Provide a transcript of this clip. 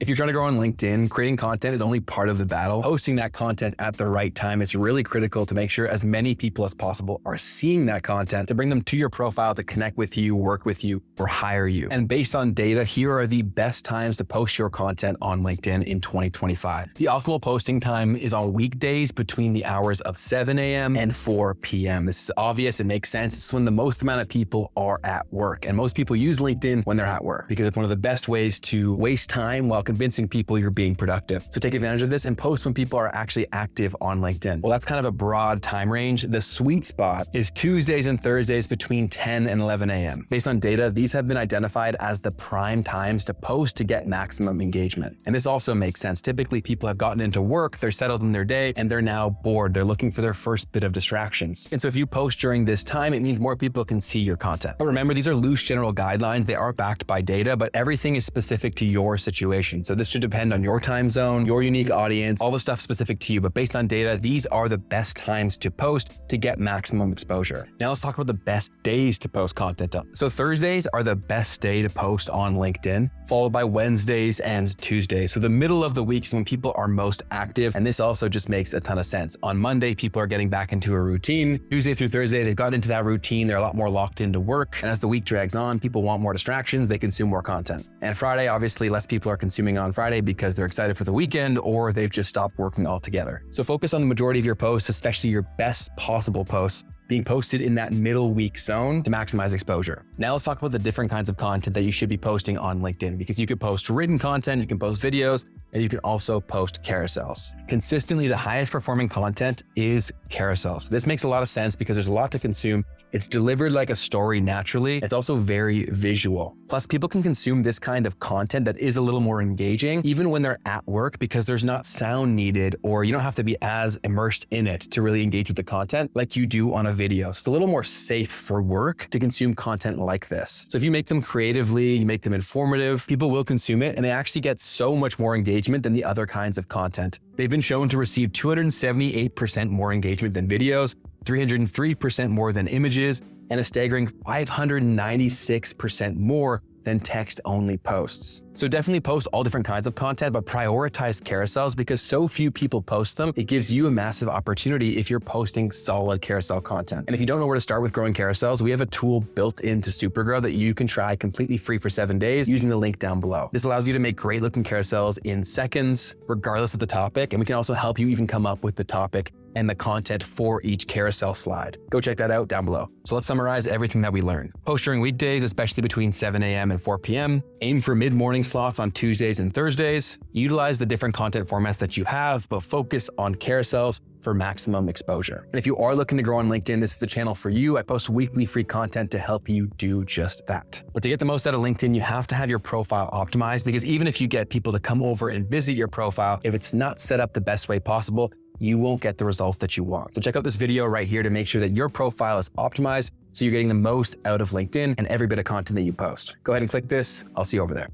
If you're trying to grow on LinkedIn, creating content is only part of the battle. Posting that content at the right time is really critical to make sure as many people as possible are seeing that content to bring them to your profile to connect with you, work with you, or hire you. And based on data, here are the best times to post your content on LinkedIn in 2025. The optimal posting time is on weekdays between the hours of 7 a.m. and 4 p.m. This is obvious, it makes sense. It's when the most amount of people are at work. And most people use LinkedIn when they're at work because it's one of the best ways to waste time while convincing people you're being productive. So take advantage of this and post when people are actually active on LinkedIn. Well, that's kind of a broad time range. The sweet spot is Tuesdays and Thursdays between 10 and 11 a.m. Based on data, these have been identified as the prime times to post to get maximum engagement. And this also makes sense. Typically, people have gotten into work, they're settled in their day, and they're now bored. They're looking for their first bit of distractions. And so if you post during this time, it means more people can see your content. But remember, these are loose general guidelines. They are backed by data, but everything is specific to your situation. So this should depend on your time zone, your unique audience, all the stuff specific to you. But based on data, these are the best times to post to get maximum exposure. Now let's talk about the best days to post content on. So Thursdays are the best day to post on LinkedIn, followed by Wednesdays and Tuesdays. So the middle of the week is when people are most active. And this also just makes a ton of sense. On Monday, people are getting back into a routine. Tuesday through Thursday, they've got into that routine. They're a lot more locked into work. And as the week drags on, people want more distractions. They consume more content. And Friday, obviously, less people are consuming on Friday because they're excited for the weekend or they've just stopped working altogether. So focus on the majority of your posts, especially your best possible posts, being posted in that middle week zone to maximize exposure. Now let's talk about the different kinds of content that you should be posting on LinkedIn, because you could post written content, you can post videos, and you can also post carousels. Consistently, the highest performing content is carousels. This makes a lot of sense because there's a lot to consume. It's delivered like a story naturally. It's also very visual. Plus, people can consume this kind of content that is a little more engaging, even when they're at work, because there's not sound needed, or you don't have to be as immersed in it to really engage with the content like you do on a video. So it's a little more safe for work to consume content like this. So if you make them creatively, you make them informative, people will consume it, and they actually get so much more engagement than the other kinds of content. They've been shown to receive 278% more engagement than videos, 303% more than images, and a staggering 596% more than text-only posts. So definitely post all different kinds of content, but prioritize carousels because so few people post them. It gives you a massive opportunity if you're posting solid carousel content. And if you don't know where to start with growing carousels, we have a tool built into Supergrow that you can try completely free for 7 days using the link down below. This allows you to make great looking carousels in seconds, regardless of the topic. And we can also help you even come up with the topic and the content for each carousel slide. Go check that out down below. So let's summarize everything that we learned. Post during weekdays, especially between 7 a.m. and 4 p.m. Aim for mid-morning slots on Tuesdays and Thursdays. Utilize the different content formats that you have, but focus on carousels for maximum exposure. And if you are looking to grow on LinkedIn, this is the channel for you. I post weekly free content to help you do just that. But to get the most out of LinkedIn, you have to have your profile optimized, because even if you get people to come over and visit your profile, if it's not set up the best way possible, you won't get the results that you want. So check out this video right here to make sure that your profile is optimized so you're getting the most out of LinkedIn and every bit of content that you post. Go ahead and click this. I'll see you over there.